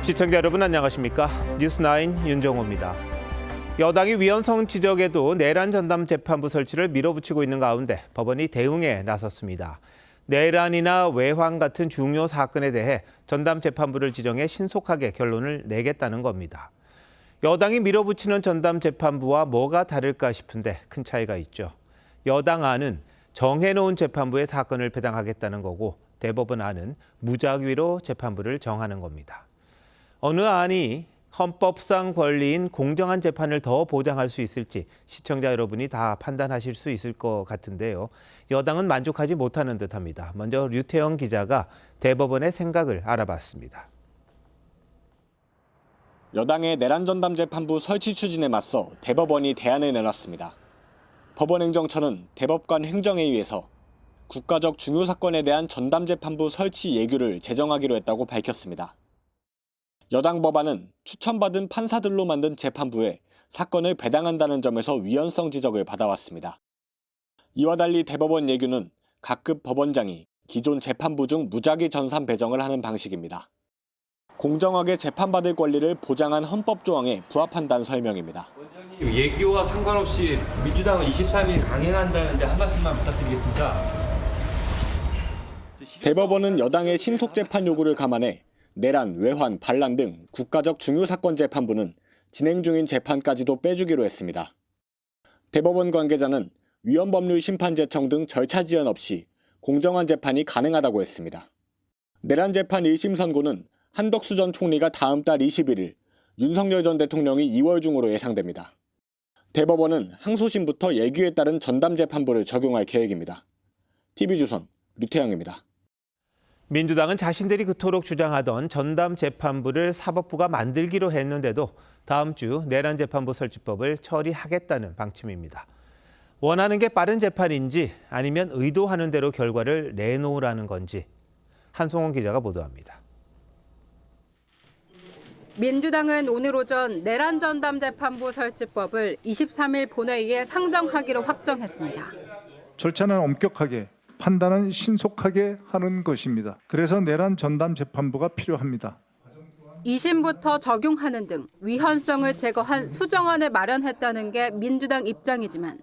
시청자 여러분 안녕하십니까? 뉴스9 윤정호입니다. 여당이 위헌성 지적에도 내란 전담 재판부 설치를 밀어붙이고 있는 가운데 법원이 대응에 나섰습니다. 내란이나 외환 같은 중요 사건에 대해 전담 재판부를 지정해 신속하게 결론을 내겠다는 겁니다. 여당이 밀어붙이는 전담 재판부와 뭐가 다를까 싶은데 큰 차이가 있죠. 여당 안은 정해놓은 재판부에 사건을 배당하겠다는 거고 대법원 안은 무작위로 재판부를 정하는 겁니다. 어느 안이 헌법상 권리인 공정한 재판을 더 보장할 수 있을지 시청자 여러분이 다 판단하실 수 있을 것 같은데요. 여당은 만족하지 못하는 듯합니다. 먼저 류태영 기자가 대법원의 생각을 알아봤습니다. 여당의 내란전담재판부 설치 추진에 맞서 대법원이 대안을 내놨습니다. 법원행정처는 대법관 행정회의에서 국가적 중요 사건에 대한 전담재판부 설치 예규를 제정하기로 했다고 밝혔습니다. 여당 법안은 추천받은 판사들로 만든 재판부에 사건을 배당한다는 점에서 위헌성 지적을 받아왔습니다. 이와 달리 대법원 예규는 각급 법원장이 기존 재판부 중 무작위 전산 배정을 하는 방식입니다. 공정하게 재판받을 권리를 보장한 헌법 조항에 부합한다는 설명입니다. 예규와 상관없이 민주당은 23일 강행한다는데 한 말씀만 부탁드리겠습니다. 대법원은 여당의 신속 재판 요구를 감안해 내란, 외환, 반란 등 국가적 중요 사건 재판부는 진행 중인 재판까지도 빼주기로 했습니다. 대법원 관계자는 위헌법률 심판 제청 등 절차 지연 없이 공정한 재판이 가능하다고 했습니다. 내란 재판 1심 선고는 한덕수 전 총리가 다음 달 21일, 윤석열 전 대통령이 2월 중으로 예상됩니다. 대법원은 항소심부터 예규에 따른 전담 재판부를 적용할 계획입니다. TV조선 류태영입니다. 민주당은 자신들이 그토록 주장하던 전담 재판부를 사법부가 만들기로 했는데도 다음 주 내란 재판부 설치법을 처리하겠다는 방침입니다. 원하는 게 빠른 재판인지 아니면 의도하는 대로 결과를 내놓으라는 건지 한송원 기자가 보도합니다. 민주당은 오늘 오전 내란 전담 재판부 설치법을 23일 본회의에 상정하기로 확정했습니다. 절차는 엄격하게, 판단은 신속하게 하는 것입니다. 그래서 내란 전담 재판부가 필요합니다. 2심부터 적용하는 등 위헌성을 제거한 수정안을 마련했다는 게 민주당 입장이지만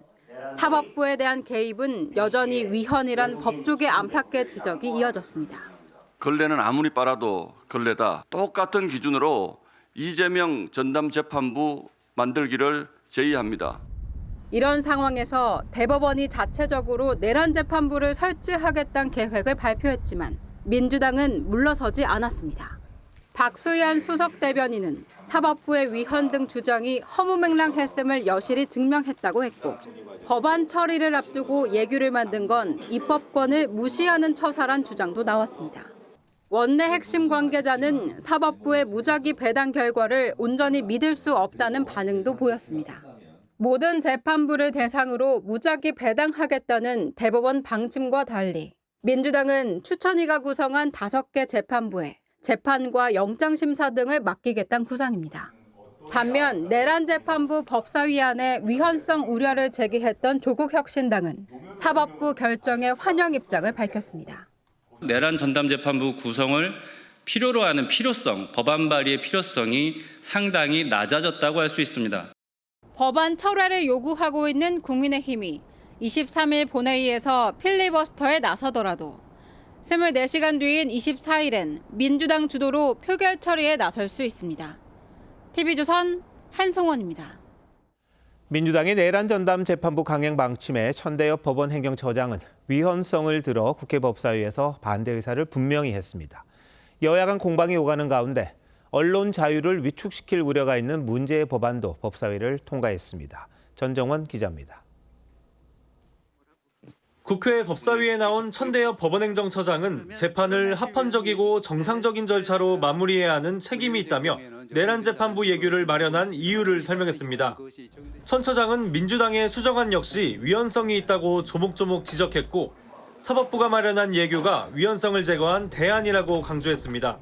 사법부에 대한 개입은 여전히 위헌이란 법조계 안팎의 지적이 이어졌습니다. 걸레는 아무리 빨아도 걸레다. 똑같은 기준으로 이재명 전담재판부 만들기를 제의합니다. 이런 상황에서 대법원이 자체적으로 내란 재판부를 설치하겠다는 계획을 발표했지만 민주당은 물러서지 않았습니다. 박수현 수석 대변인은 사법부의 위헌 등 주장이 허무맹랑했음을 여실히 증명했다고 했고 법안 처리를 앞두고 예규를 만든 건 입법권을 무시하는 처사란 주장도 나왔습니다. 원내 핵심 관계자는 사법부의 무작위 배당 결과를 온전히 믿을 수 없다는 반응도 보였습니다. 모든 재판부를 대상으로 무작위 배당하겠다는 대법원 방침과 달리 민주당은 추천위가 구성한 5개 재판부에 재판과 영장심사 등을 맡기겠다는 구상입니다. 반면 내란 재판부 법사위 안에 위헌성 우려를 제기했던 조국혁신당은 사법부 결정에 환영 입장을 밝혔습니다. 내란 전담재판부 구성을 필요로 하는 필요성, 법안 발의의 필요성이 상당히 낮아졌다고 할 수 있습니다. 법안 철회를 요구하고 있는 국민의힘이 23일 본회의에서 필리버스터에 나서더라도 24시간 뒤인 24일엔 민주당 주도로 표결 처리에 나설 수 있습니다. TV조선 한송원입니다. 민주당의 내란 전담 재판부 강행 방침에 천대엽 법원 행정처장은 위헌성을 들어 국회 법사위에서 반대 의사를 분명히 했습니다. 여야 간 공방이 오가는 가운데 언론 자유를 위축시킬 우려가 있는 문제의 법안도 법사위를 통과했습니다. 전정원 기자입니다. 국회 법사위에 나온 천대엽 법원행정처장은 재판을 합헌적이고 정상적인 절차로 마무리해야 하는 책임이 있다며 내란 재판부 예규를 마련한 이유를 설명했습니다. 천 처장은 민주당의 수정안 역시 위헌성이 있다고 조목조목 지적했고 사법부가 마련한 예규가 위헌성을 제거한 대안이라고 강조했습니다.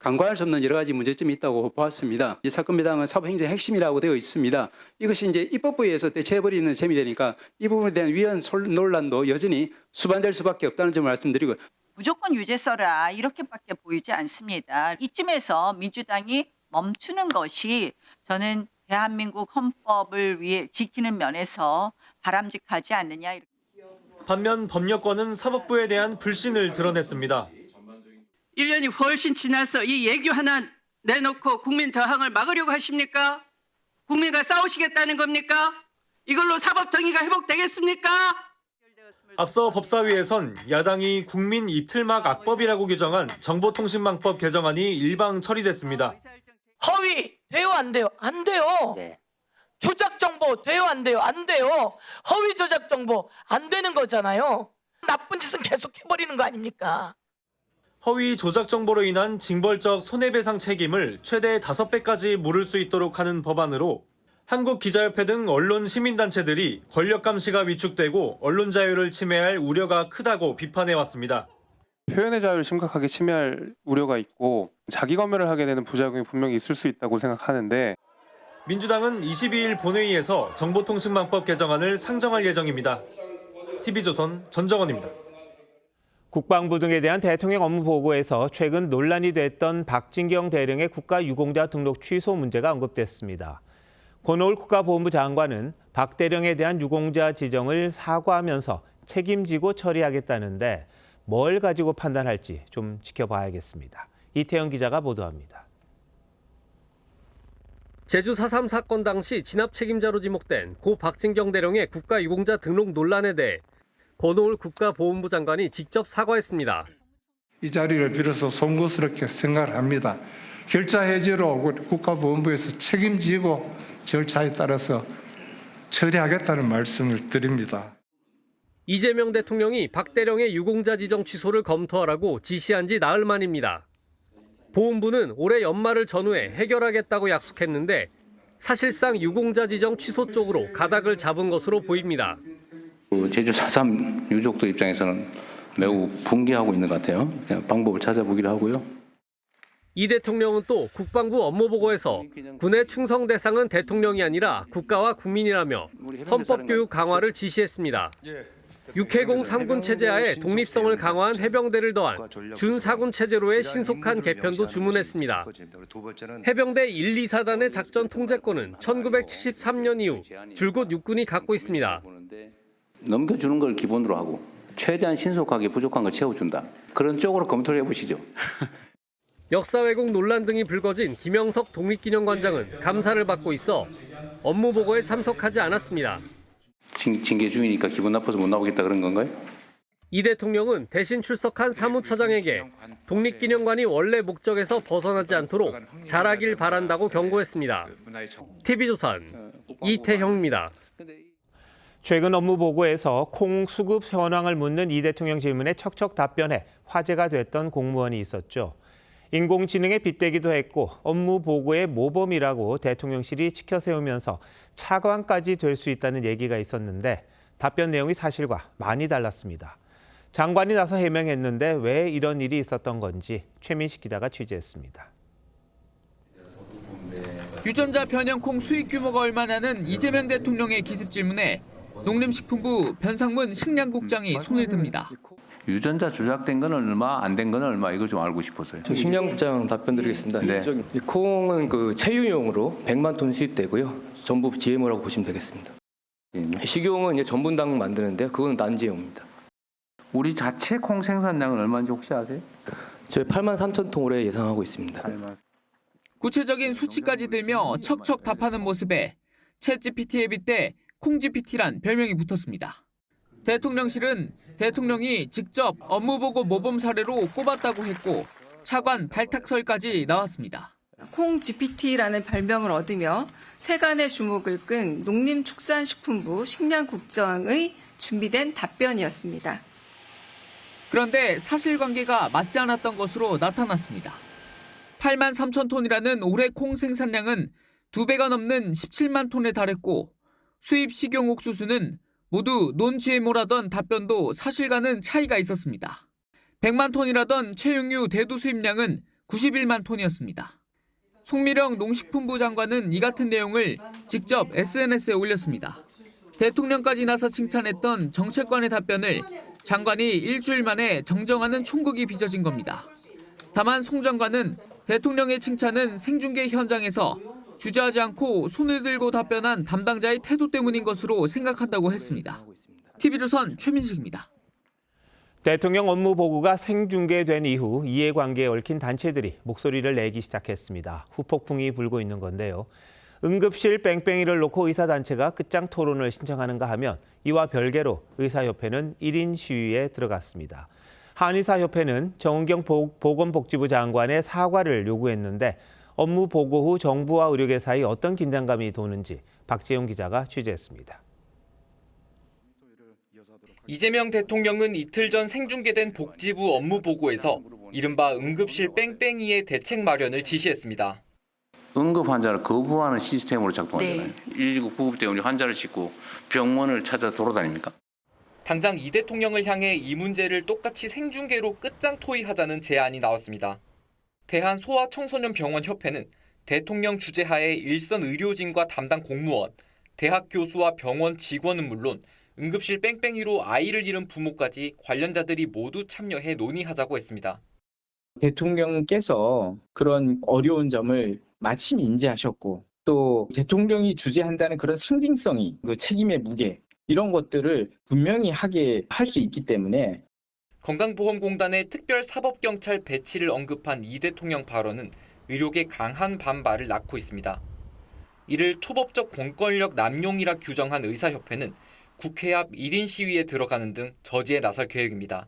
간과할 수 없는 여러 가지 문제점이 있다고 보았습니다. 이 사건 배당은 사법행정의 핵심이라고 되어 있습니다. 이것이 이제 입법부에서 대체해버리는 셈이 되니까 이 부분에 대한 위헌 논란도 여전히 수반될 수밖에 없다는 점을 말씀드리고 무조건 유죄 써라 이렇게밖에 보이지 않습니다. 이쯤에서 민주당이 멈추는 것이 저는 대한민국 헌법을 위해 지키는 면에서 바람직하지 않느냐. 반면 법률권은 사법부에 대한 불신을 드러냈습니다. 1년이 훨씬 지나서 이 예규 하나 내놓고 국민 저항을 막으려고 하십니까? 국민과 싸우시겠다는 겁니까? 이걸로 사법 정의가 회복되겠습니까? 앞서 법사위에선 야당이 국민 입틀막 악법이라고 규정한 정보통신망법 개정안이 일방 처리됐습니다. 허위 돼요 안 돼요? 안 돼요. 조작 정보 돼요 안 돼요? 안 돼요. 허위 조작 정보 안 되는 거잖아요. 나쁜 짓은 계속 해버리는 거 아닙니까? 허위 조작 정보로 인한 징벌적 손해배상 책임을 최대 5배까지 물을 수 있도록 하는 법안으로 한국기자협회 등 언론 시민단체들이 권력 감시가 위축되고 언론 자유를 침해할 우려가 크다고 비판해왔습니다. 표현의 자유를 심각하게 침해할 우려가 있고 자기 검열을 하게 되는 부작용이 분명히 있을 수 있다고 생각하는데 민주당은 22일 본회의에서 정보통신망법 개정안을 상정할 예정입니다. TV조선 전정원입니다. 국방부 등에 대한 대통령 업무 보고에서 최근 논란이 됐던 박진경 대령의 국가유공자 등록 취소 문제가 언급됐습니다. 권오을 국가보훈부 장관은 박 대령에 대한 유공자 지정을 사과하면서 책임지고 처리하겠다는데 뭘 가지고 판단할지 좀 지켜봐야겠습니다. 이태영 기자가 보도합니다. 제주 4.3 사건 당시 진압 책임자로 지목된 고 박진경 대령의 국가유공자 등록 논란에 대해 권오을 국가보훈부 장관이 직접 사과했습니다. 이 자리를 빌어서 송구스럽게 생각을 합니다. 결자 해지로 국가보훈부에서 책임지고 절차에 따라서 처리하겠다는 말씀을 드립니다. 이재명 대통령이 박 대령의 유공자 지정 취소를 검토하라고 지시한 지 나흘 만입니다. 보훈부는 올해 연말을 전후해 해결하겠다고 약속했는데 사실상 유공자 지정 취소 쪽으로 가닥을 잡은 것으로 보입니다. 제주 4.3 유족들 입장에서는 매우 분개하고 있는 것 같아요. 그냥 방법을 찾아보기로 하고요. 이 대통령은 또 국방부 업무보고에서 군의 충성 대상은 대통령이 아니라 국가와 국민이라며 헌법교육 강화를 지시했습니다. 육해공 3군 체제하에 독립성을 강화한 해병대를 더한 준사군 체제로의 신속한 개편도 주문했습니다. 해병대 1, 2, 4단의 작전 통제권은 1973년 이후 줄곧 육군이 갖고 있습니다. 넘겨주는 걸 기본으로 하고 최대한 신속하게 부족한 걸 채워준다. 그런 쪽으로 검토를 해보시죠. 역사 왜곡 논란 등이 불거진 김영석 독립기념관장은 감사를 받고 있어 업무 보고에 참석하지 않았습니다. 징계 중이니까 기분 나빠서 못 나오겠다 그런 건가요? 이 대통령은 대신 출석한 사무처장에게 독립기념관이 원래 목적에서 벗어나지 않도록 잘하길 바란다고 경고했습니다. TV조선 이태형입니다. 최근 업무 보고에서 콩 수급 현황을 묻는 이 대통령 질문에 척척 답변해 화제가 됐던 공무원이 있었죠. 인공지능에 빗대기도 했고 업무 보고의 모범이라고 대통령실이 치켜세우면서 차관까지 될 수 있다는 얘기가 있었는데 답변 내용이 사실과 많이 달랐습니다. 장관이 나서 해명했는데 왜 이런 일이 있었던 건지 최민식 기자가 취재했습니다. 유전자 변형콩 수입 규모가 얼마냐는 이재명 대통령의 기습 질문에 농림식품부 변상문 식량국장이 손을 듭니다. 유전자 조작된 건 얼마, 안 된 건 얼마 이거 좀 알고 싶어서요. 저 식량국장 답변드리겠습니다. 네. 이 콩은 그 체유용으로 100만 톤 수입되고요. 전부 GMO라고 보시면 되겠습니다. 식용은 이제 전분당 만드는데요. 그건 난제용입니다. 우리 자체 콩 생산량은 얼마인지 혹시 아세요? 저희 8만 3천 톤 올해 예상하고 있습니다. 구체적인 수치까지 들며 척척 답하는 모습에 챗GPT에 빗대 콩GPT란 별명이 붙었습니다. 대통령실은 대통령이 직접 업무보고 모범 사례로 꼽았다고 했고 차관 발탁설까지 나왔습니다. 콩GPT라는 별명을 얻으며 세간의 주목을 끈 농림축산식품부 식량국장의 준비된 답변이었습니다. 그런데 사실관계가 맞지 않았던 것으로 나타났습니다. 8만 3천 톤이라는 올해 콩 생산량은 2배가 넘는 17만 톤에 달했고 수입 식용 옥수수는 모두 논-GMO라던 답변도 사실과는 차이가 있었습니다. 100만 톤이라던 채용유 대두 수입량은 91만 톤이었습니다. 송미령 농식품부 장관은 이 같은 내용을 직접 SNS에 올렸습니다. 대통령까지 나서 칭찬했던 정책관의 답변을 장관이 일주일 만에 정정하는 총극이 빚어진 겁니다. 다만 송 장관은 대통령의 칭찬은 생중계 현장에서 주저하지 않고 손을 들고 답변한 담당자의 태도 때문인 것으로 생각한다고 했습니다. TV조선 최민식입니다. 대통령 업무 보고가 생중계된 이후 이해관계에 얽힌 단체들이 목소리를 내기 시작했습니다. 후폭풍이 불고 있는 건데요. 응급실 뺑뺑이를 놓고 의사단체가 끝장 토론을 신청하는가 하면 이와 별개로 의사협회는 1인 시위에 들어갔습니다. 한의사협회는 정은경 보건복지부 장관의 사과를 요구했는데 업무 보고 후 정부와 의료계 사이 어떤 긴장감이 도는지 박재용 기자가 취재했습니다. 이재명 대통령은 이틀 전 생중계된 복지부 업무 보고에서 이른바 응급실 뺑뺑이의 대책 마련을 지시했습니다. 응급 환자를 거부하는 시스템으로 작동하잖아요. 119 구급 대원이 환자를 싣고 병원을 찾아 돌아다닙니까? 당장 이 대통령을 향해 이 문제를 똑같이 생중계로 끝장 토의하자는 제안이 나왔습니다. 대한소아청소년병원협회는 대통령 주재하에 일선 의료진과 담당 공무원, 대학 교수와 병원 직원은 물론 응급실 뺑뺑이로 아이를 잃은 부모까지 관련자들이 모두 참여해 논의하자고 했습니다. 대통령께서 그런 어려운 점을 마침 인지하셨고 또 대통령이 주재한다는 그런 상징성이 그 책임의 무게 이런 것들을 분명히 하게 할 수 있기 때문에 건강보험공단의 특별사법경찰 배치를 언급한 이 대통령 발언은 의료계 강한 반발을 낳고 있습니다. 이를 초법적 공권력 남용이라 규정한 의사협회는 국회 앞 1인 시위에 들어가는 등 저지에 나설 계획입니다.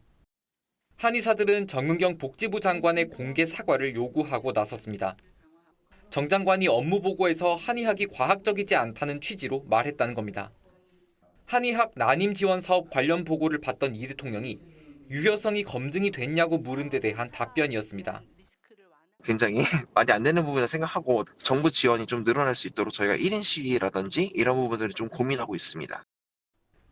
한의사들은 정은경 복지부 장관의 공개 사과를 요구하고 나섰습니다. 정 장관이 업무 보고에서 한의학이 과학적이지 않다는 취지로 말했다는 겁니다. 한의학 난임 지원 사업 관련 보고를 받던 이 대통령이 유효성이 검증이 됐냐고 물은 데 대한 답변이었습니다. 굉장히 많이 안 되는 부분을 생각하고 정부 지원이 좀 늘어날 수 있도록 저희가 1인 시위라든지 이런 부분들을 좀 고민하고 있습니다.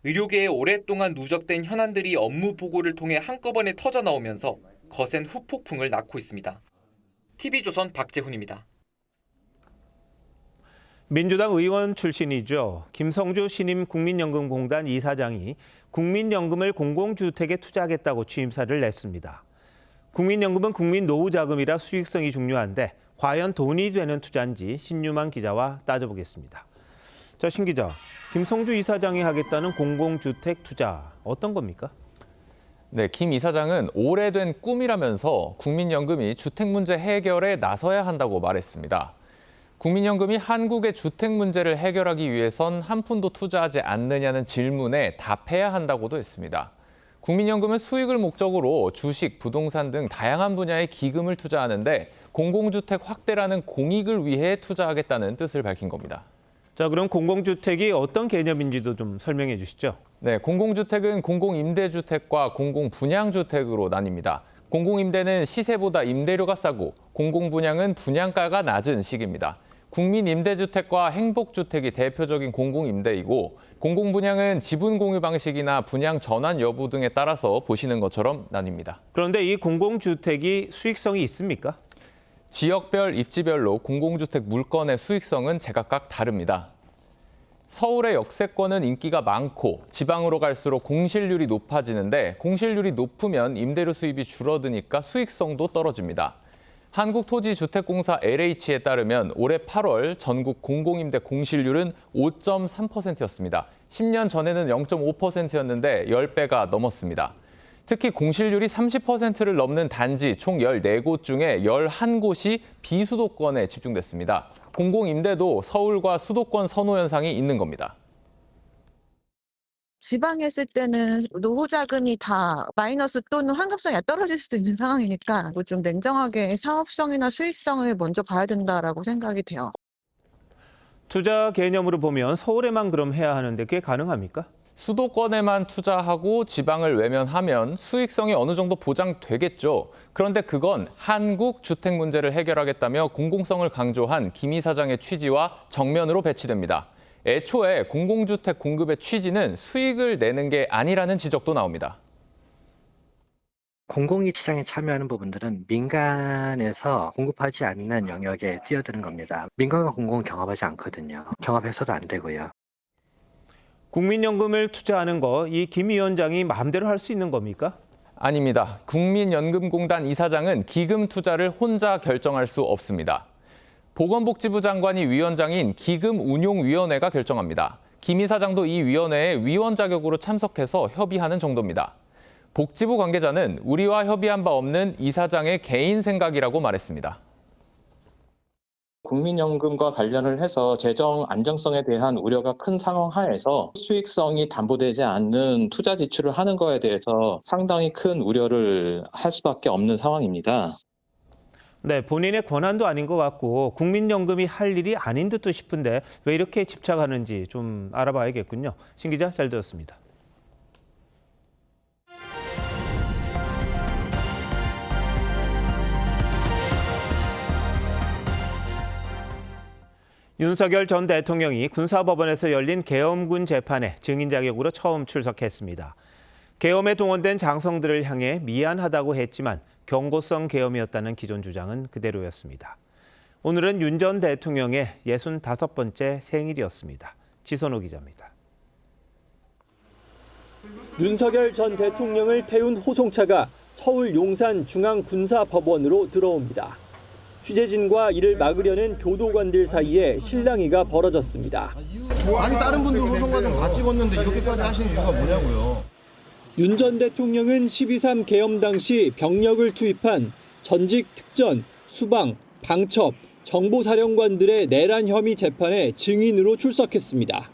의료계에 오랫동안 누적된 현안들이 업무 보고를 통해 한꺼번에 터져나오면서 거센 후폭풍을 낳고 있습니다. TV조선 박재훈입니다. 민주당 의원 출신이죠. 김성주 신임 국민연금공단 이사장이 국민연금을 공공주택에 투자하겠다고 취임사를 냈습니다. 국민연금은 국민노후자금이라 수익성이 중요한데 과연 돈이 되는 투자인지 신유만 기자와 따져보겠습니다. 자, 신 기자, 김성주 이사장이 하겠다는 공공주택 투자 어떤 겁니까? 네, 김 이사장은 오래된 꿈이라면서 국민연금이 주택 문제 해결에 나서야 한다고 말했습니다. 국민연금이 한국의 주택 문제를 해결하기 위해선 한 푼도 투자하지 않느냐는 질문에 답해야 한다고도 했습니다. 국민연금은 수익을 목적으로 주식, 부동산 등 다양한 분야의 기금을 투자하는데 공공주택 확대라는 공익을 위해 투자하겠다는 뜻을 밝힌 겁니다. 자, 그럼 공공주택이 어떤 개념인지도 좀 설명해 주시죠. 네, 공공주택은 공공임대주택과 공공분양주택으로 나뉩니다. 공공임대는 시세보다 임대료가 싸고 공공분양은 분양가가 낮은 식입니다. 국민임대주택과 행복주택이 대표적인 공공임대이고 공공분양은 지분 공유 방식이나 분양 전환 여부 등에 따라서 보시는 것처럼 나뉩니다. 그런데 이 공공주택이 수익성이 있습니까? 지역별, 입지별로 공공주택 물건의 수익성은 제각각 다릅니다. 서울의 역세권은 인기가 많고 지방으로 갈수록 공실률이 높아지는데 공실률이 높으면 임대료 수입이 줄어드니까 수익성도 떨어집니다. 한국토지주택공사 LH에 따르면 올해 8월 전국 공공임대 공실률은 5.3%였습니다. 10년 전에는 0.5%였는데 10배가 넘었습니다. 특히 공실률이 30%를 넘는 단지 총 14곳 중에 11곳이 비수도권에 집중됐습니다. 공공임대도 서울과 수도권 선호 현상이 있는 겁니다. 지방에 있을 때는 노후자금이 다 마이너스 또는 환급성이 떨어질 수도 있는 상황이니까 좀 냉정하게 사업성이나 수익성을 먼저 봐야 된다라고 생각이 돼요. 투자 개념으로 보면 서울에만 그럼 해야 하는데 그게 가능합니까? 수도권에만 투자하고 지방을 외면하면 수익성이 어느 정도 보장되겠죠. 그런데 그건 한국 주택 문제를 해결하겠다며 공공성을 강조한 김 이사장의 취지와 정면으로 배치됩니다. 애초에 공공주택 공급의 취지는 수익을 내는 게 아니라는 지적도 나옵니다. 공공이 시장에 참여하는 부분들은 민간에서 공급하지 않는 영역에 뛰어드는 겁니다. 민간과 공공은 경합하지 않거든요. 경합해서도 안 되고요. 국민연금을 투자하는 거 이 김 위원장이 마음대로 할 수 있는 겁니까? 아닙니다. 국민연금공단 이사장은 기금 투자를 혼자 결정할 수 없습니다. 보건복지부 장관이 위원장인 기금운용위원회가 결정합니다. 김 이사장도 이 위원회에 위원 자격으로 참석해서 협의하는 정도입니다. 복지부 관계자는 우리와 협의한 바 없는 이사장의 개인 생각이라고 말했습니다. 국민연금과 관련을 해서 재정 안정성에 대한 우려가 큰 상황 하에서 수익성이 담보되지 않는 투자 지출을 하는 거에 대해서 상당히 큰 우려를 할 수밖에 없는 상황입니다. 네, 본인의 권한도 아닌 것 같고 국민연금이 할 일이 아닌 듯도 싶은데 왜 이렇게 집착하는지 좀 알아봐야겠군요. 신 기자 잘 들었습니다. 윤석열 전 대통령이 군사법원에서 열린 계엄군 재판에 증인 자격으로 처음 출석했습니다. 계엄에 동원된 장성들을 향해 미안하다고 했지만 경고성 계엄이었다는 기존 주장은 그대로였습니다. 오늘은 윤 전 대통령의 65번째 생일이었습니다. 지선호 기자입니다. 윤석열 전 대통령을 태운 호송차가 서울 용산 중앙군사법원으로 들어옵니다. 취재진과 이를 막으려는 교도관들 사이에 실랑이가 벌어졌습니다. 아니 다른 분들 호송과정 다 찍었는데 이렇게까지 하시는 이유가 뭐냐고요. 윤 전 대통령은 12.3 계엄 당시 병력을 투입한 전직 특전, 수방, 방첩, 정보사령관들의 내란 혐의 재판에 증인으로 출석했습니다.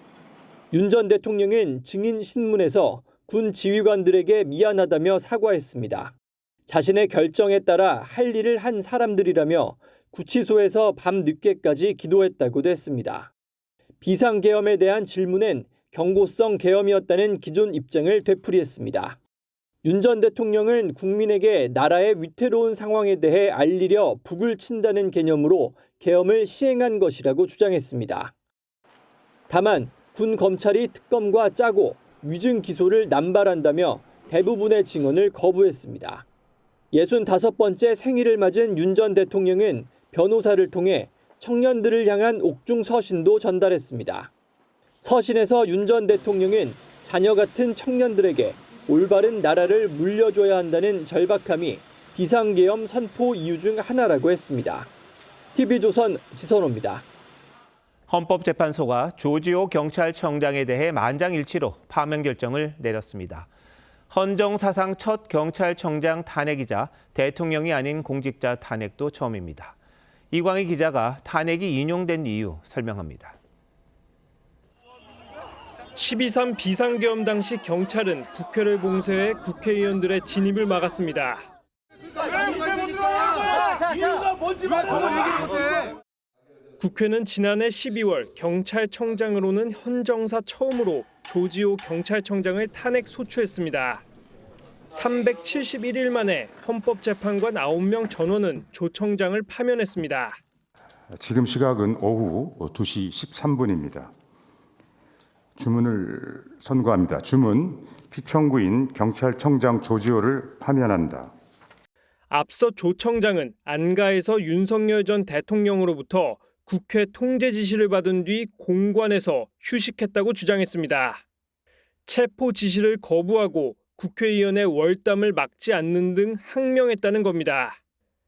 윤 전 대통령은 증인 신문에서 군 지휘관들에게 미안하다며 사과했습니다. 자신의 결정에 따라 할 일을 한 사람들이라며 구치소에서 밤 늦게까지 기도했다고도 했습니다. 비상계엄에 대한 질문엔 경고성 계엄이었다는 기존 입장을 되풀이했습니다. 윤 전 대통령은 국민에게 나라의 위태로운 상황에 대해 알리려 북을 친다는 개념으로 계엄을 시행한 것이라고 주장했습니다. 다만 군 검찰이 특검과 짜고 위증 기소를 남발한다며 대부분의 증언을 거부했습니다. 65번째 생일을 맞은 윤 전 대통령은 변호사를 통해 청년들을 향한 옥중 서신도 전달했습니다. 서신에서 윤 전 대통령은 자녀 같은 청년들에게 올바른 나라를 물려줘야 한다는 절박함이 비상계엄 선포 이유 중 하나라고 했습니다. TV조선 지선호입니다. 헌법재판소가 조지호 경찰청장에 대해 만장일치로 파면 결정을 내렸습니다. 헌정사상 첫 경찰청장 탄핵이자 대통령이 아닌 공직자 탄핵도 처음입니다. 이광희 기자가 탄핵이 인용된 이유 설명합니다. 12.3 비상계엄 당시 경찰은 국회를 봉쇄해 국회의원들의 진입을 막았습니다. 국회는 지난해 12월 경찰청장으로는 헌정사 처음으로 조지호 경찰청장을 탄핵 소추했습니다. 371일 만에 헌법재판관 9명 전원은 조 청장을 파면했습니다. 지금 시각은 오후 2시 13분입니다. 주문을 선고합니다. 주문, 피청구인 경찰청장 조지호를 파면한다. 앞서 조 청장은 안가에서 윤석열 전 대통령으로부터 국회 통제 지시를 받은 뒤 공관에서 휴식했다고 주장했습니다. 체포 지시를 거부하고 국회의원의 월담을 막지 않는 등 항명했다는 겁니다.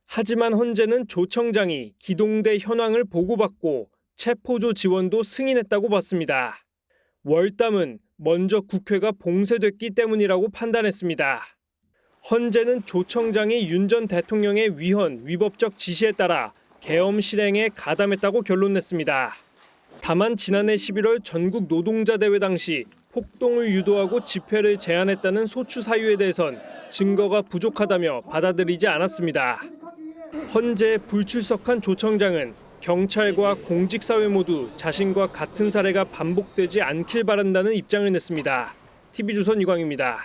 하지만 헌재는 조 청장이 기동대 현황을 보고받고 체포조 지원도 승인했다고 봤습니다. 월담은 먼저 국회가 봉쇄됐기 때문이라고 판단했습니다. 헌재는 조 청장이 윤 전 대통령의 위헌, 위법적 지시에 따라 계엄 실행에 가담했다고 결론냈습니다. 다만 지난해 11월 전국 노동자 대회 당시 폭동을 유도하고 집회를 제한했다는 소추 사유에 대해선 증거가 부족하다며 받아들이지 않았습니다. 헌재에 불출석한 조 청장은 경찰과 공직사회 모두 자신과 같은 사례가 반복되지 않길 바란다는 입장을 냈습니다. TV조선 이광입니다.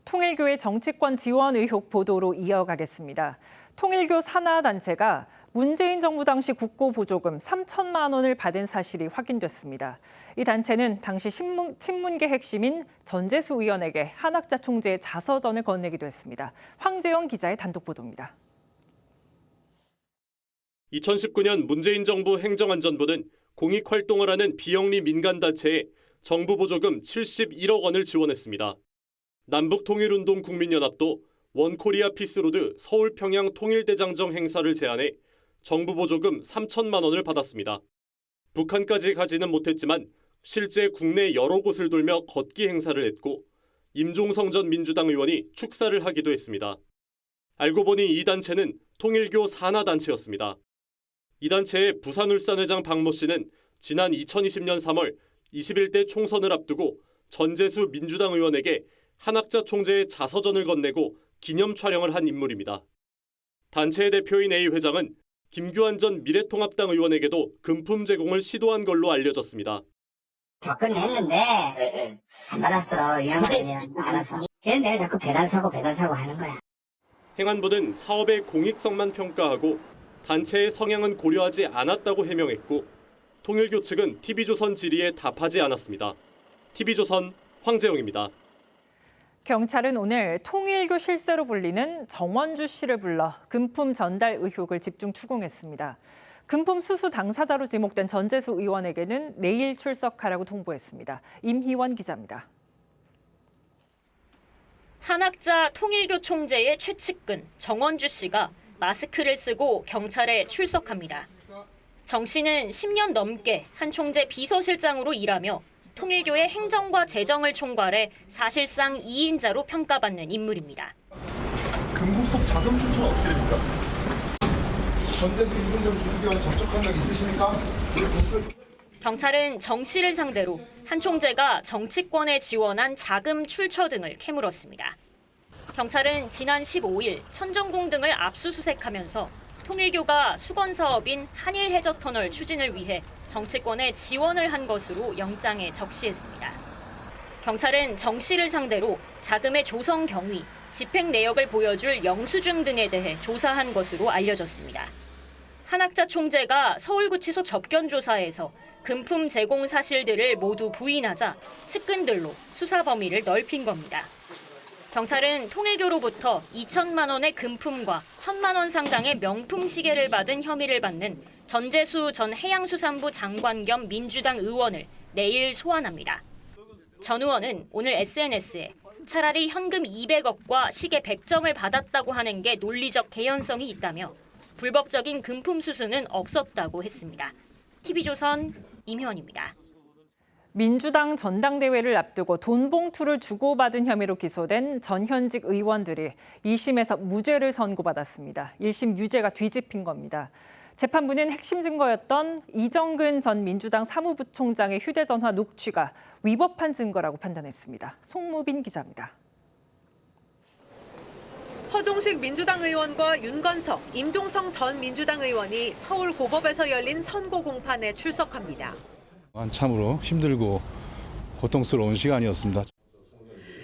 통일교의 정치권 지원 의혹 보도로 이어가겠습니다. 통일교 산하단체가 문재인 정부 당시 국고보조금 3천만 원을 받은 사실이 확인됐습니다. 이 단체는 당시 친문계 핵심인 전재수 의원에게 한학자 총재의 자서전을 건네기도 했습니다. 황재영 기자의 단독 보도입니다. 2019년 문재인 정부 행정안전부는 공익활동을 하는 비영리 민간단체에 정부 보조금 71억 원을 지원했습니다. 남북통일운동 국민연합도 원코리아 피스로드 서울 평양 통일대장정 행사를 제안해 정부 보조금 3천만 원을 받았습니다. 북한까지 가지는 못했지만 실제 국내 여러 곳을 돌며 걷기 행사를 했고 임종성 전 민주당 의원이 축사를 하기도 했습니다. 알고 보니 이 단체는 통일교 산하단체였습니다. 이 단체의 부산울산회장 박모 씨는 지난 2020년 3월 21대 총선을 앞두고 전재수 민주당 의원에게 한학자 총재의 자서전을 건네고 기념 촬영을 한 인물입니다. 단체의 대표인 A 회장은 김규환 전 미래통합당 의원에게도 금품 제공을 시도한 걸로 알려졌습니다. 접근을 했는데 안 받았어. 위험하지 않아서. 그래서 내가 자꾸 배달 사고 하는 거야. 행안부는 사업의 공익성만 평가하고 단체의 성향은 고려하지 않았다고 해명했고 통일교 측은 TV조선 질의에 답하지 않았습니다. TV조선 황재영입니다. 경찰은 오늘 통일교 실세로 불리는 정원주 씨를 불러 금품 전달 의혹을 집중 추궁했습니다. 금품 수수 당사자로 지목된 전재수 의원에게는 내일 출석하라고 통보했습니다. 임희원 기자입니다. 한학자 통일교 총재의 최측근 정원주 씨가 마스크를 쓰고 경찰에 출석합니다. 정 씨는 10년 넘게 한 총재 비서실장으로 일하며 통일교의 행정과 재정을 총괄해 사실상 2인자로 평가받는 인물입니다. 금붕속 자금 추천 어떻게 됩니까? 전재수 이분 좀 누구와 접촉한 적 있으십니까? 경찰은 정 씨를 상대로 한 총재가 정치권에 지원한 자금 출처 등을 캐물었습니다. 경찰은 지난 15일 천정궁 등을 압수수색하면서 통일교가 수건 사업인 한일 해저터널 추진을 위해 정치권에 지원을 한 것으로 영장에 적시했습니다. 경찰은 정 씨를 상대로 자금의 조성 경위, 집행 내역을 보여줄 영수증 등에 대해 조사한 것으로 알려졌습니다. 한학자 총재가 서울구치소 접견 조사에서 금품 제공 사실들을 모두 부인하자 측근들로 수사 범위를 넓힌 겁니다. 경찰은 통일교로부터 2천만 원의 금품과 1천만 원 상당의 명품 시계를 받은 혐의를 받는 전재수 전 해양수산부 장관 겸 민주당 의원을 내일 소환합니다. 전 의원은 오늘 SNS에 차라리 현금 200억과 시계 100점을 받았다고 하는 게 논리적 개연성이 있다며 불법적인 금품 수수는 없었다고 했습니다. TV조선 임희원입니다. 민주당 전당대회를 앞두고 돈 봉투를 주고받은 혐의로 기소된 전현직 의원들이 2심에서 무죄를 선고받았습니다. 1심 유죄가 뒤집힌 겁니다. 재판부는 핵심 증거였던 이정근 전 민주당 사무부총장의 휴대전화 녹취가 위법한 증거라고 판단했습니다. 송무빈 기자입니다. 허종식 민주당 의원과 윤건석, 임종성 전 민주당 의원이 서울 고법에서 열린 선고 공판에 출석합니다. 참으로 힘들고 고통스러운 시간이었습니다.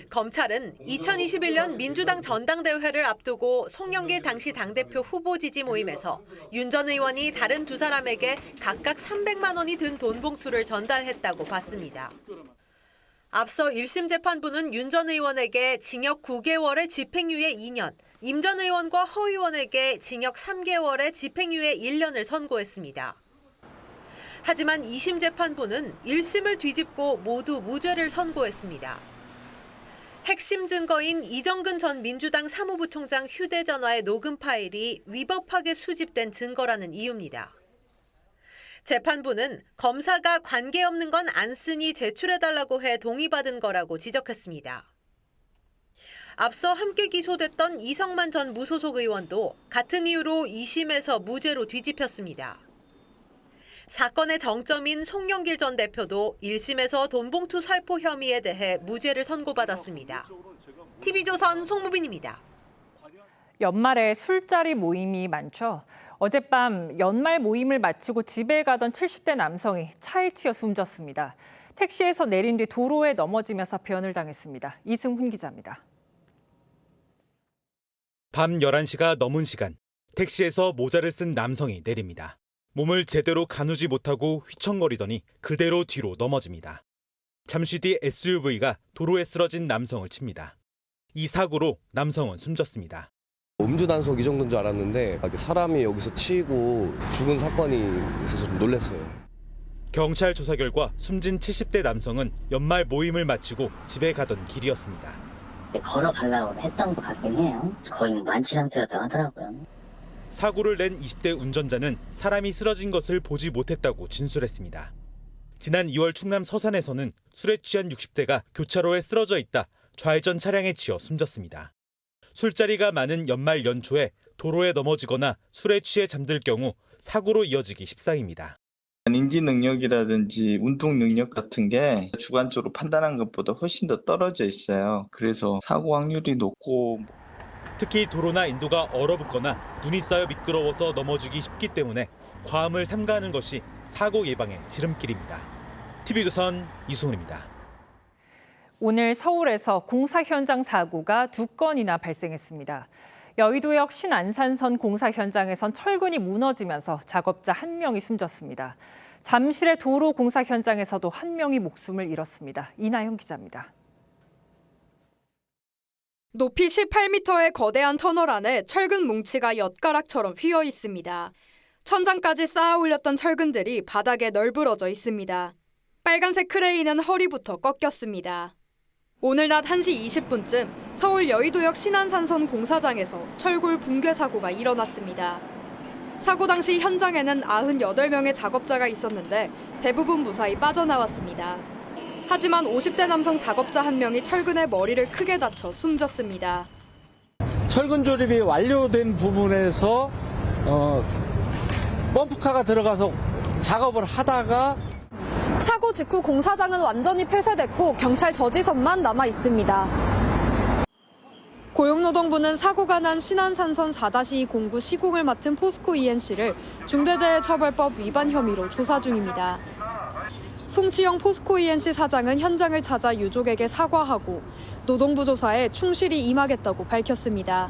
검찰은 2021년 민주당 전당대회를 앞두고 송영길 당시 당대표 후보 지지 모임에서 윤 전 의원이 다른 두 사람에게 각각 300만 원이 든 돈 봉투를 전달했다고 봤습니다. 앞서 1심 재판부는 윤 전 의원에게 징역 9개월에 집행유예 2년, 임 전 의원과 허 의원에게 징역 3개월에 집행유예 1년을 선고했습니다. 하지만 2심 재판부는 1심을 뒤집고 모두 무죄를 선고했습니다. 핵심 증거인 이정근 전 민주당 사무부총장 휴대전화의 녹음 파일이 위법하게 수집된 증거라는 이유입니다. 재판부는 검사가 관계없는 건 안 쓰니 제출해달라고 해 동의받은 거라고 지적했습니다. 앞서 함께 기소됐던 이성만 전 무소속 의원도 같은 이유로 2심에서 무죄로 뒤집혔습니다. 사건의 정점인 송영길 전 대표도 1심에서 돈봉투 살포 혐의에 대해 무죄를 선고받았습니다. TV조선 송무빈입니다. 연말에 술자리 모임이 많죠. 어젯밤 연말 모임을 마치고 집에 가던 70대 남성이 차에 치여 숨졌습니다. 택시에서 내린 뒤 도로에 넘어지면서 변을 당했습니다. 이승훈 기자입니다. 밤 11시가 넘은 시간, 택시에서 모자를 쓴 남성이 내립니다. 몸을 제대로 가누지 못하고 휘청거리더니 그대로 뒤로 넘어집니다. 잠시 뒤 SUV가 도로에 쓰러진 남성을 칩니다. 이 사고로 남성은 숨졌습니다. 음주 단속 이 정도인 줄 알았는데 사람이 여기서 치이고 죽은 사건이 있어서 좀 놀랐어요. 경찰 조사 결과 숨진 70대 남성은 연말 모임을 마치고 집에 가던 길이었습니다. 걸어가려고 했던 것 같긴 해요. 거의 만취 상태였다고 하더라고요. 사고를 낸 20대 운전자는 사람이 쓰러진 것을 보지 못했다고 진술했습니다. 지난 2월 충남 서산에서는 술에 취한 60대가 교차로에 쓰러져 있다 좌회전 차량에 치여 숨졌습니다. 술자리가 많은 연말 연초에 도로에 넘어지거나 술에 취해 잠들 경우 사고로 이어지기 십상입니다. 인지 능력이라든지 운동 능력 같은 게 주관적으로 판단한 것보다 훨씬 더 떨어져 있어요. 그래서 사고 확률이 높고 특히 도로나 인도가 얼어붙거나 눈이 쌓여 미끄러워서 넘어지기 쉽기 때문에 과음을 삼가하는 것이 사고 예방의 지름길입니다. TV조선 이승훈입니다. 오늘 서울에서 공사 현장 사고가 2건이나 발생했습니다. 여의도역 신안산선 공사 현장에선 철근이 무너지면서 작업자 1명이 숨졌습니다. 잠실의 도로 공사 현장에서도 1명이 목숨을 잃었습니다. 이나영 기자입니다. 높이 18m의 거대한 터널 안에 철근 뭉치가 엿가락처럼 휘어 있습니다. 천장까지 쌓아 올렸던 철근들이 바닥에 널브러져 있습니다. 빨간색 크레인은 허리부터 꺾였습니다. 오늘 낮 1시 20분쯤 서울 여의도역 신안산선 공사장에서 철골 붕괴 사고가 일어났습니다. 사고 당시 현장에는 98명의 작업자가 있었는데 대부분 무사히 빠져나왔습니다. 하지만 50대 남성 작업자 1명이 철근에 머리를 크게 다쳐 숨졌습니다. 철근 조립이 완료된 부분에서 펌프카가 들어가서 작업을 하다가 사고 직후 공사장은 완전히 폐쇄됐고 경찰 저지선만 남아 있습니다. 고용노동부는 사고가 난 신안산선 4-2 공구 시공을 맡은 포스코 ENC를 중대재해처벌법 위반 혐의로 조사 중입니다. 송치영 포스코 ENC 사장은 현장을 찾아 유족에게 사과하고 노동부 조사에 충실히 임하겠다고 밝혔습니다.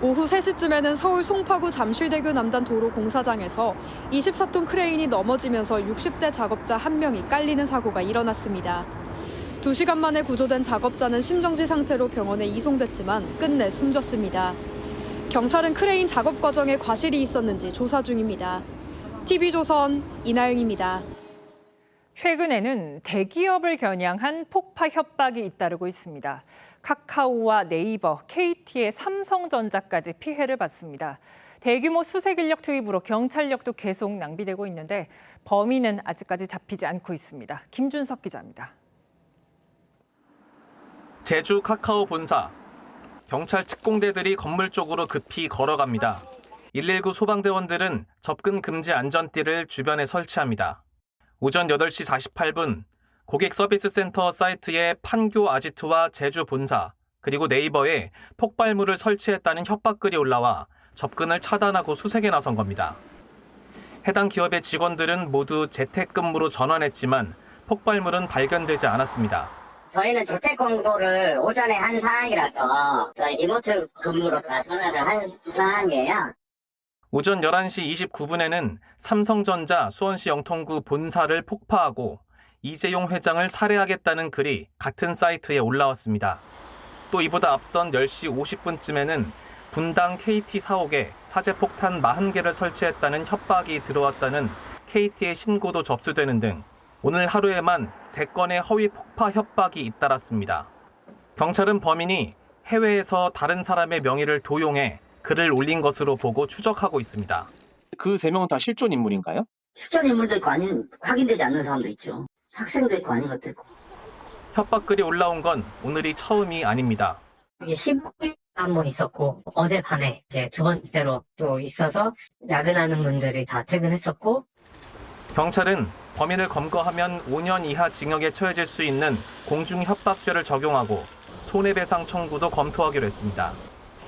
오후 3시쯤에는 서울 송파구 잠실대교 남단 도로 공사장에서 24톤 크레인이 넘어지면서 60대 작업자 1명이 깔리는 사고가 일어났습니다. 2시간 만에 구조된 작업자는 심정지 상태로 병원에 이송됐지만 끝내 숨졌습니다. 경찰은 크레인 작업 과정에 과실이 있었는지 조사 중입니다. TV조선 이나영입니다. 최근에는 대기업을 겨냥한 폭파 협박이 잇따르고 있습니다. 카카오와 네이버, KT의 삼성전자까지 피해를 봤습니다. 대규모 수색 인력 투입으로 경찰력도 계속 낭비되고 있는데 범인은 아직까지 잡히지 않고 있습니다. 김준석 기자입니다. 제주 카카오 본사. 경찰 특공대들이 건물 쪽으로 급히 걸어갑니다. 119 소방대원들은 접근 금지 안전띠를 주변에 설치합니다. 오전 8시 48분 고객 서비스 센터 사이트에 판교 아지트와 제주 본사 그리고 네이버에 폭발물을 설치했다는 협박글이 올라와 접근을 차단하고 수색에 나선 겁니다. 해당 기업의 직원들은 모두 재택근무로 전환했지만 폭발물은 발견되지 않았습니다. 저희는 재택근무를 오전에 한 사항이라서 저희 리모트 근무로 다 전환을 한 사항이에요. 오전 11시 29분에는 삼성전자 수원시 영통구 본사를 폭파하고 이재용 회장을 살해하겠다는 글이 같은 사이트에 올라왔습니다. 또 이보다 앞선 10시 50분쯤에는 분당 KT 사옥에 사제폭탄 40개를 설치했다는 협박이 들어왔다는 KT의 신고도 접수되는 등 오늘 하루에만 3건의 허위 폭파 협박이 잇따랐습니다. 경찰은 범인이 해외에서 다른 사람의 명의를 도용해 글을 올린 것으로 보고 추적하고 있습니다. 그 3명은 다 실존 인물인가요? 실존 인물도 있고 아닌 확인되지 않는 사람도 있죠. 학생도 있고 아닌 것도 있고. 협박글이 올라온 건 오늘이 처음이 아닙니다. 이게 15일 한 번 있었고 어젯밤에 이제 두 번째로 또 있어서 야근하는 분들이 다 퇴근했었고. 경찰은 범인을 검거하면 5년 이하 징역에 처해질 수 있는 공중협박죄를 적용하고 손해배상 청구도 검토하기로 했습니다.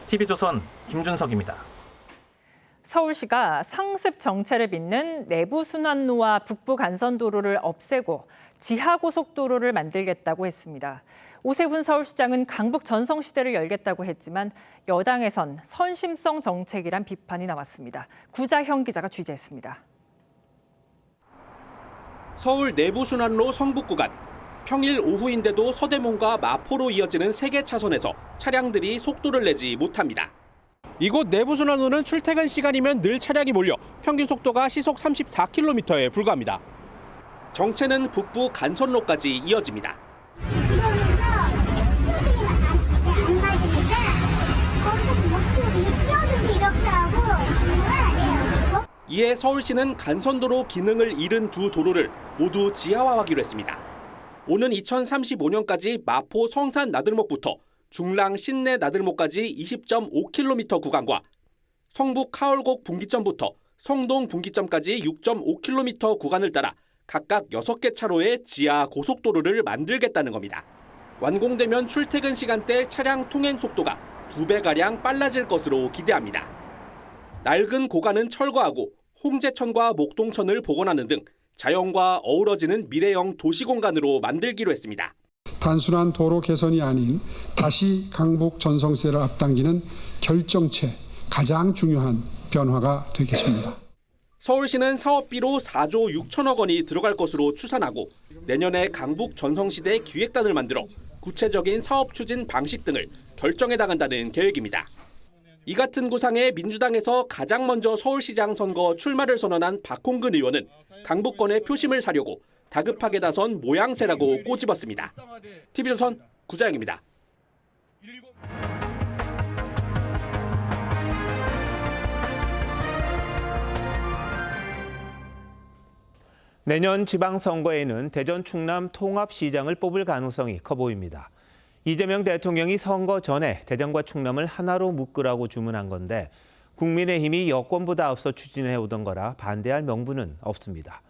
TV조선 김준석입니다. 서울시가 상습 정체를 빚는 내부순환로와 북부간선도로를 없애고 지하고속도로를 만들겠다고 했습니다. 오세훈 서울시장은 강북 전성시대를 열겠다고 했지만 여당에선 선심성 정책이란 비판이 나왔습니다. 구자형 기자가 취재했습니다. 서울 내부순환로 성북 구간. 평일 오후인데도 서대문과 마포로 이어지는 3개 차선에서 차량들이 속도를 내지 못합니다. 이곳 내부순환로는 출퇴근 시간이면 늘 차량이 몰려 평균 속도가 시속 34km에 불과합니다. 정체는 북부 간선로까지 이어집니다. 이에 서울시는 간선도로 기능을 잃은 두 도로를 모두 지하화하기로 했습니다. 오는 2035년까지 마포 성산 나들목부터 중랑 신내 나들목까지 20.5km 구간과 성북 카월곡 분기점부터 성동 분기점까지 6.5km 구간을 따라 각각 6개 차로의 지하 고속도로를 만들겠다는 겁니다. 완공되면 출퇴근 시간대 차량 통행 속도가 2배가량 빨라질 것으로 기대합니다. 낡은 고간은 철거하고 홍제천과 목동천을 복원하는 등 자연과 어우러지는 미래형 도시공간으로 만들기로 했습니다. 단순한 도로 개선이 아닌 다시 강북 전성시대를 앞당기는 결정체 가장 중요한 변화가 되겠습니다. 서울시는 사업비로 4조 6천억 원이 들어갈 것으로 추산하고 내년에 강북 전성시대 기획단을 만들어 구체적인 사업 추진 방식 등을 결정해 나간다는 계획입니다. 이 같은 구상에 민주당에서 가장 먼저 서울시장 선거 출마를 선언한 박홍근 의원은 강북권의 표심을 사려고 다급하게 나선 모양새라고 꼬집었습니다. TV조선 구자영입니다. 내년 지방선거에는 대전 충남 통합시장을 뽑을 가능성이 커 보입니다. 이재명 대통령이 선거 전에 대전과 충남을 하나로 묶으라고 주문한 건데 국민의힘이 여권보다 앞서 추진해오던 거라 반대할 명분은 없습니다.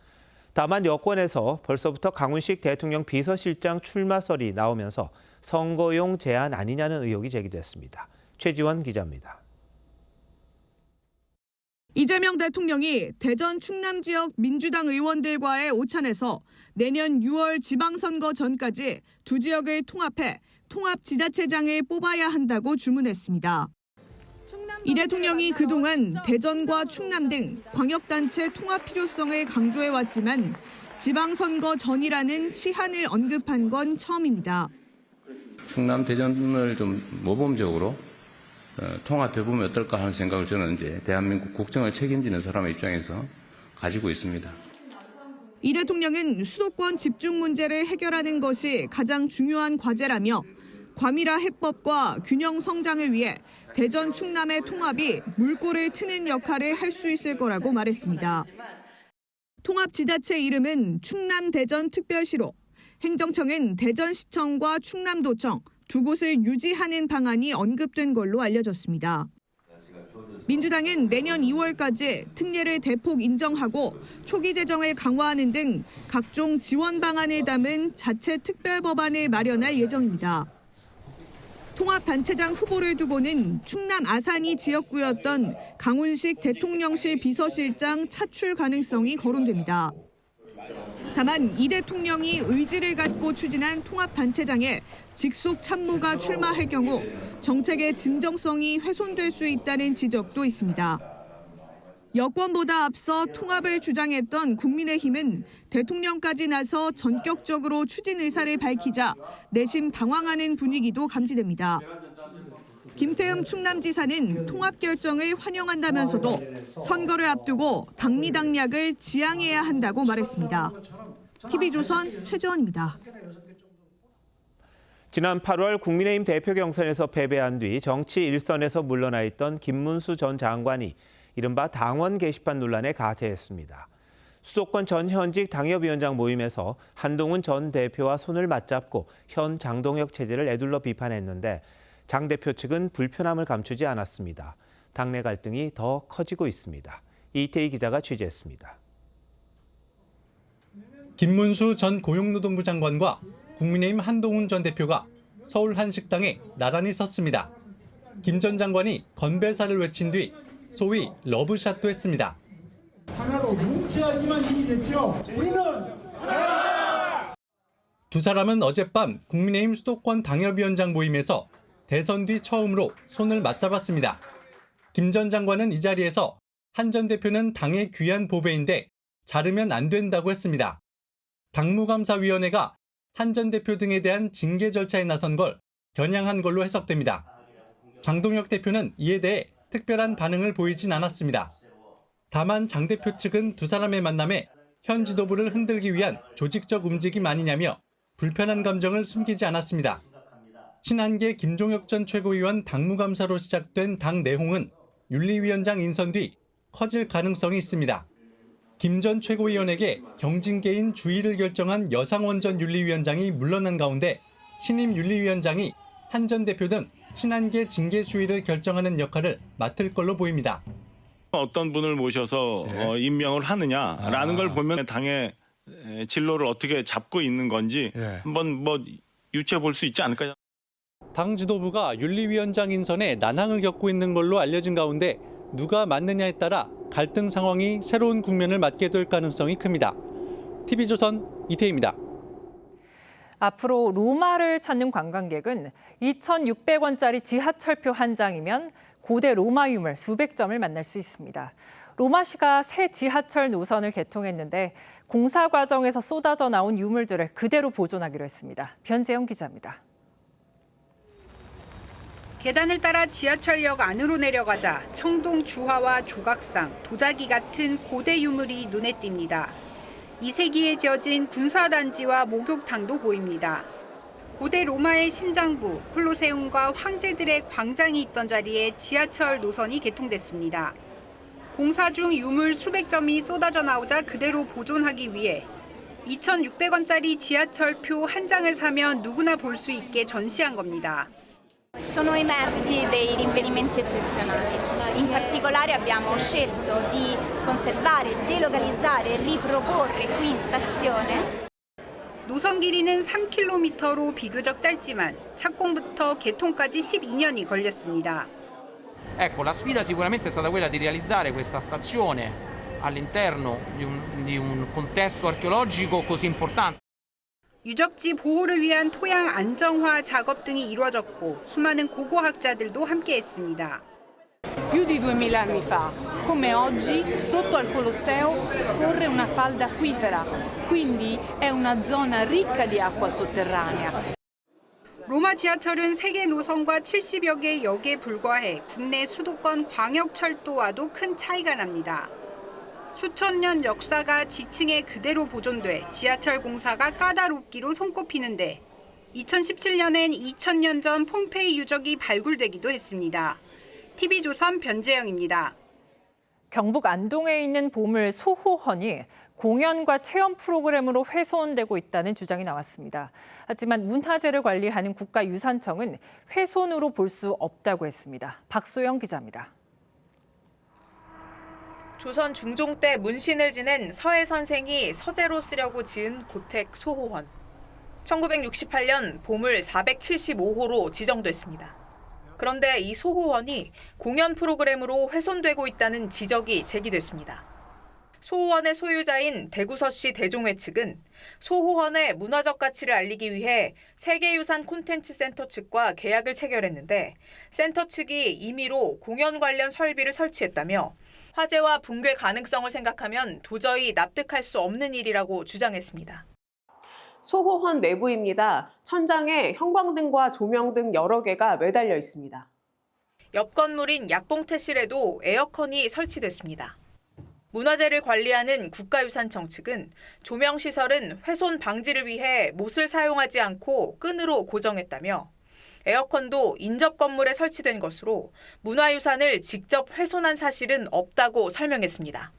다만 여권에서 벌써부터 강훈식 대통령 비서실장 출마설이 나오면서 선거용 제안 아니냐는 의혹이 제기됐습니다. 최지원 기자입니다. 이재명 대통령이 대전 충남 지역 민주당 의원들과의 오찬에서 내년 6월 지방선거 전까지 두 지역을 통합해 통합지자체장을 뽑아야 한다고 주문했습니다. 이 대통령이 그동안 대전과 충남 등 광역단체 통합 필요성을 강조해왔지만 지방선거 전이라는 시한을 언급한 건 처음입니다. 충남 대전을 좀 모범적으로 통합해보면 어떨까 하는 생각을 저는 이제 대한민국 국정을 책임지는 사람의 입장에서 가지고 있습니다. 이 대통령은 수도권 집중 문제를 해결하는 것이 가장 중요한 과제라며 과밀화 해법과 균형 성장을 위해 대전 충남의 통합이 물꼬를 트는 역할을 할 수 있을 거라고 말했습니다. 통합지자체 이름은 충남 대전 특별시로 행정청은 대전시청과 충남도청 두 곳을 유지하는 방안이 언급된 걸로 알려졌습니다. 민주당은 내년 2월까지 특례를 대폭 인정하고 초기 재정을 강화하는 등 각종 지원 방안을 담은 자체 특별법안을 마련할 예정입니다. 통합단체장 후보를 두고는 충남 아산이 지역구였던 강훈식 대통령실 비서실장 차출 가능성이 거론됩니다. 다만 이 대통령이 의지를 갖고 추진한 통합단체장에 직속 참모가 출마할 경우 정책의 진정성이 훼손될 수 있다는 지적도 있습니다. 여권보다 앞서 통합을 주장했던 국민의힘은 대통령까지 나서 전격적으로 추진 의사를 밝히자 내심 당황하는 분위기도 감지됩니다. 김태흠 충남지사는 통합 결정을 환영한다면서도 선거를 앞두고 당리당략을 지양해야 한다고 말했습니다. TV조선 최지원입니다. 지난 8월 국민의힘 대표 경선에서 패배한 뒤 정치 일선에서 물러나 있던 김문수 전 장관이 이른바 당원 게시판 논란에 가세했습니다. 수도권 전 현직 당협위원장 모임에서 한동훈 전 대표와 손을 맞잡고 현 장동혁 체제를 에둘러 비판했는데 장 대표 측은 불편함을 감추지 않았습니다. 당내 갈등이 더 커지고 있습니다. 이태희 기자가 취재했습니다. 김문수 전 고용노동부 장관과 국민의힘 한동훈 전 대표가 서울 한 식당에 나란히 섰습니다. 김 전 장관이 건배사를 외친 뒤 소위 러브샷도 했습니다. 하나로 뭉쳐야지만 이기겠죠. 우리는 두 사람은 어젯밤 국민의힘 수도권 당협위원장 모임에서 대선 뒤 처음으로 손을 맞잡았습니다. 김 전 장관은 이 자리에서 한 전 대표는 당의 귀한 보배인데 자르면 안 된다고 했습니다. 당무감사위원회가 한 전 대표 등에 대한 징계 절차에 나선 걸 겨냥한 걸로 해석됩니다. 장동혁 대표는 이에 대해 특별한 반응을 보이진 않았습니다. 다만 장 대표 측은 두 사람의 만남에 현 지도부를 흔들기 위한 조직적 움직임 아니냐며 불편한 감정을 숨기지 않았습니다. 친한계 김종혁 전 최고위원 당무감사로 시작된 당 내홍은 윤리위원장 인선 뒤 커질 가능성이 있습니다. 김 전 최고위원에게 경징계인 주의를 결정한 여상원 전 윤리위원장이 물러난 가운데 신임 윤리위원장이 한 전 대표 등 친한계 징계 수위를 결정하는 역할을 맡을 걸로 보입니다. 어떤 분을 모셔서 임명을 하느냐라는 걸 보면 당의 진로를 어떻게 잡고 있는 건지 한번 유추해 볼 수 있지 않을까요? 당 지도부가 윤리위원장 인선에 난항을 겪고 있는 걸로 알려진 가운데 누가 맡느냐에 따라 갈등 상황이 새로운 국면을 맞게 될 가능성이 큽니다. TV조선 이태희입니다. 앞으로 로마를 찾는 관광객은 2,600원짜리 지하철표 한 장이면 고대 로마 유물 수백 점을 만날 수 있습니다. 로마시가 새 지하철 노선을 개통했는데 공사 과정에서 쏟아져 나온 유물들을 그대로 보존하기로 했습니다. 변재영 기자입니다. 계단을 따라 지하철역 안으로 내려가자 청동 주화와 조각상, 도자기 같은 고대 유물이 눈에 띕니다. 2세기에 지어진 군사단지와 목욕탕도 보입니다. 고대 로마의 심장부, 콜로세움과 황제들의 광장이 있던 자리에 지하철 노선이 개통됐습니다. 공사 중 유물 수백 점이 쏟아져 나오자 그대로 보존하기 위해 2,600원짜리 지하철표 한 장을 사면 누구나 볼 수 있게 전시한 겁니다. Sono emersi dei rinvenimenti eccezionali. In particolare abbiamo scelto di conservare, delocalizzare e riproporre qui in stazione. 노선 길이는 3km로 비교적 짧지만 착공부터 개통까지 12년이 걸렸습니다. Ecco, la sfida sicuramente è stata quella di realizzare questa stazione all'interno di un contesto archeologico così importante. 유적지 보호를 위한 토양 안정화 작업 등이 이루어졌고 수많은 고고학자들도 함께했습니다. Più di 2000 anni fa, come oggi, sotto al Colosseo scorre una falda acquifera, quindi è una zona ricca di acqua sotterranea. 로마 지하철은 세계 노선과 70여 개 역에 불과해 국내 수도권 광역철도와도 큰 차이가 납니다. 수천 년 역사가 지층에 그대로 보존돼 지하철 공사가 까다롭기로 손꼽히는데 2017년엔 2000년 전 폼페이 유적이 발굴되기도 했습니다. TV조선 변재영입니다. 경북 안동에 있는 보물 소호헌이 공연과 체험 프로그램으로 훼손되고 있다는 주장이 나왔습니다. 하지만 문화재를 관리하는 국가유산청은 훼손으로 볼 수 없다고 했습니다. 박소영 기자입니다. 조선 중종 때 문신을 지낸 서해 선생이 서재로 쓰려고 지은 고택 소호헌. 1968년 보물 475호로 지정됐습니다. 그런데 이 소호헌이 공연 프로그램으로 훼손되고 있다는 지적이 제기됐습니다. 소호헌의 소유자인 대구서시 대종회 측은 소호헌의 문화적 가치를 알리기 위해 세계유산 콘텐츠 센터 측과 계약을 체결했는데 센터 측이 임의로 공연 관련 설비를 설치했다며 화재와 붕괴 가능성을 생각하면 도저히 납득할 수 없는 일이라고 주장했습니다. 소호헌 내부입니다. 천장에 형광등과 조명등 여러 개가 매달려 있습니다. 옆 건물인 약봉태실에도 에어컨이 설치됐습니다. 문화재를 관리하는 국가유산청 측은 조명시설은 훼손 방지를 위해 못을 사용하지 않고 끈으로 고정했다며 에어컨도 인접 건물에 설치된 것으로 문화유산을 직접 훼손한 사실은 없다고 설명했습니다.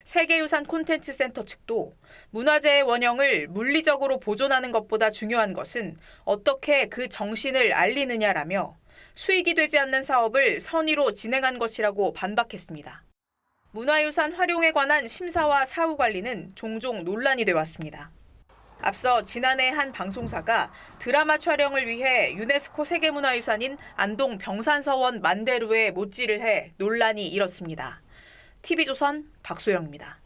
세계유산 콘텐츠 센터 측도 문화재의 원형을 물리적으로 보존하는 것보다 중요한 것은 어떻게 그 정신을 알리느냐라며 수익이 되지 않는 사업을 선의로 진행한 것이라고 반박했습니다. 문화유산 활용에 관한 심사와 사후 관리는 종종 논란이 돼 왔습니다. 앞서 지난해 한 방송사가 드라마 촬영을 위해 유네스코 세계문화유산인 안동 병산서원 만대루에 못질을 해 논란이 일었습니다. TV조선 박소영입니다.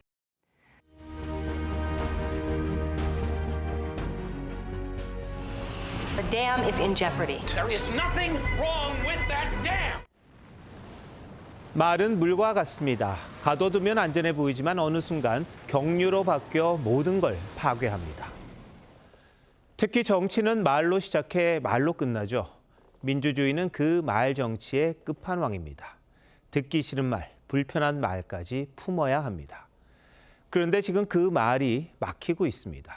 The dam is in jeopardy. There is nothing wrong with that dam. 말은 물과 같습니다. 가둬두면 안전해 보이지만 어느 순간 경유로 바뀌어 모든 걸 파괴합니다. 특히 정치는 말로 시작해 말로 끝나죠. 민주주의는 그 말 정치의 끝판왕입니다. 듣기 싫은 말, 불편한 말까지 품어야 합니다. 그런데 지금 그 말이 막히고 있습니다.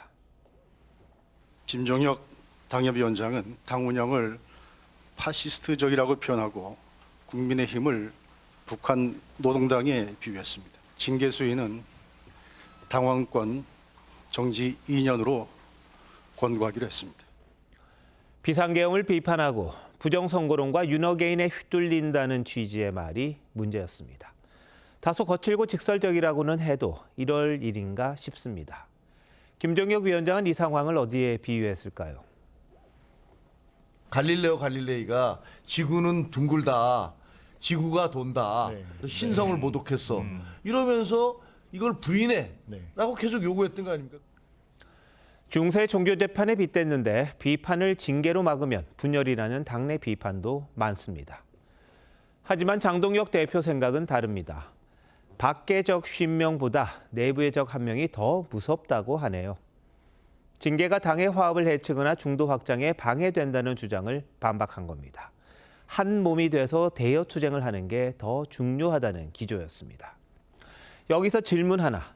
김종혁 당협위원장은 당 운영을 파시스트적이라고 표현하고 국민의힘을 북한 노동당에 비유했습니다. 징계 수위는 당원권 정지 2년으로 권고하기로 했습니다. 비상계엄을 비판하고 부정선거론과 윤호개인에 휘둘린다는 취지의 말이 문제였습니다. 다소 거칠고 직설적이라고는 해도 이럴 일인가 싶습니다. 김종혁 위원장은 이 상황을 어디에 비유했을까요? 갈릴레오 갈릴레이가 지구는 둥글다, 지구가 돈다, 신성을 모독했어. 이러면서 이걸 부인해 라고 계속 요구했던 거 아닙니까? 중세 종교 재판에 빗댔는데 비판을 징계로 막으면 분열이라는 당내 비판도 많습니다. 하지만 장동혁 대표 생각은 다릅니다. 밖의 적 50명보다 내부의 적 1명이 더 무섭다고 하네요. 징계가 당의 화합을 해치거나 중도 확장에 방해된다는 주장을 반박한 겁니다. 한 몸이 돼서 대여 투쟁을 하는 게 더 중요하다는 기조였습니다. 여기서 질문 하나.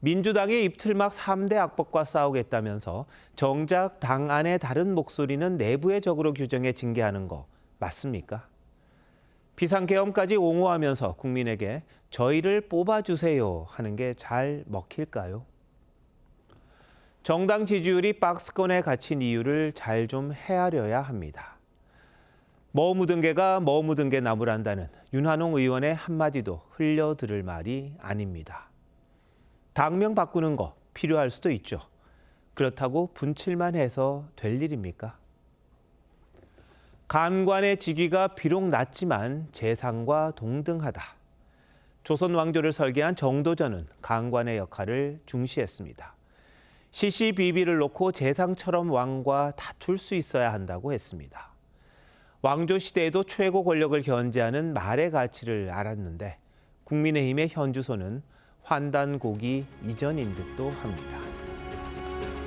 민주당이 입틀막 3대 악법과 싸우겠다면서 정작 당 안의 다른 목소리는 내부의 적으로 규정해 징계하는 거 맞습니까? 비상계엄까지 옹호하면서 국민에게 저희를 뽑아주세요 하는 게 잘 먹힐까요? 정당 지지율이 박스권에 갇힌 이유를 잘 좀 헤아려야 합니다. 뭐 묻은 개가 뭐 묻은 개 나무란다는 윤한홍 의원의 한마디도 흘려들을 말이 아닙니다. 당명 바꾸는 거 필요할 수도 있죠. 그렇다고 분칠만 해서 될 일입니까? 간관의 직위가 비록 낮지만 재상과 동등하다. 조선 왕조를 설계한 정도전은 간관의 역할을 중시했습니다. 시시비비를 놓고 재상처럼 왕과 다툴 수 있어야 한다고 했습니다. 왕조 시대에도 최고 권력을 견제하는 말의 가치를 알았는데 국민의힘의 현주소는 환단고기 이전인 듯도 합니다.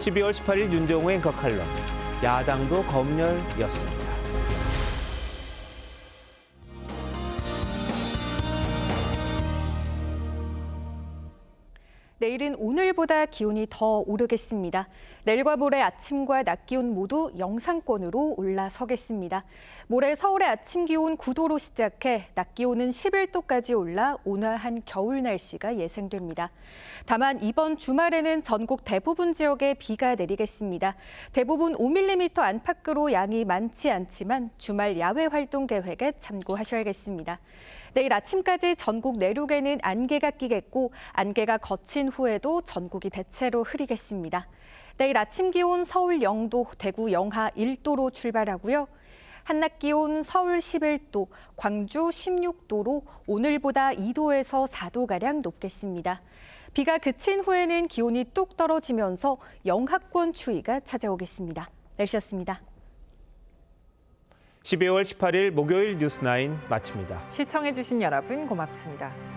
12월 18일 윤정호 앵커 칼럼, 야당도 검열이었습니다. 내일은 오늘보다 기온이 더 오르겠습니다. 내일과 모레 아침과 낮 기온 모두 영상권으로 올라서겠습니다. 모레 서울의 아침 기온 9도로 시작해 낮 기온은 11도까지 올라 온화한 겨울 날씨가 예상됩니다. 다만 이번 주말에는 전국 대부분 지역에 비가 내리겠습니다. 대부분 5mm 안팎으로 양이 많지 않지만 주말 야외 활동 계획에 참고하셔야겠습니다. 내일 아침까지 전국 내륙에는 안개가 끼겠고 안개가 거친 후에도 전국이 대체로 흐리겠습니다. 내일 아침 기온 서울 0도, 대구 영하 1도로 출발하고요. 한낮 기온 서울 11도, 광주 16도로 오늘보다 2도에서 4도가량 높겠습니다. 비가 그친 후에는 기온이 뚝 떨어지면서 영하권 추위가 찾아오겠습니다. 날씨였습니다. 12월 18일 목요일 뉴스9 마칩니다. 시청해주신 여러분 고맙습니다.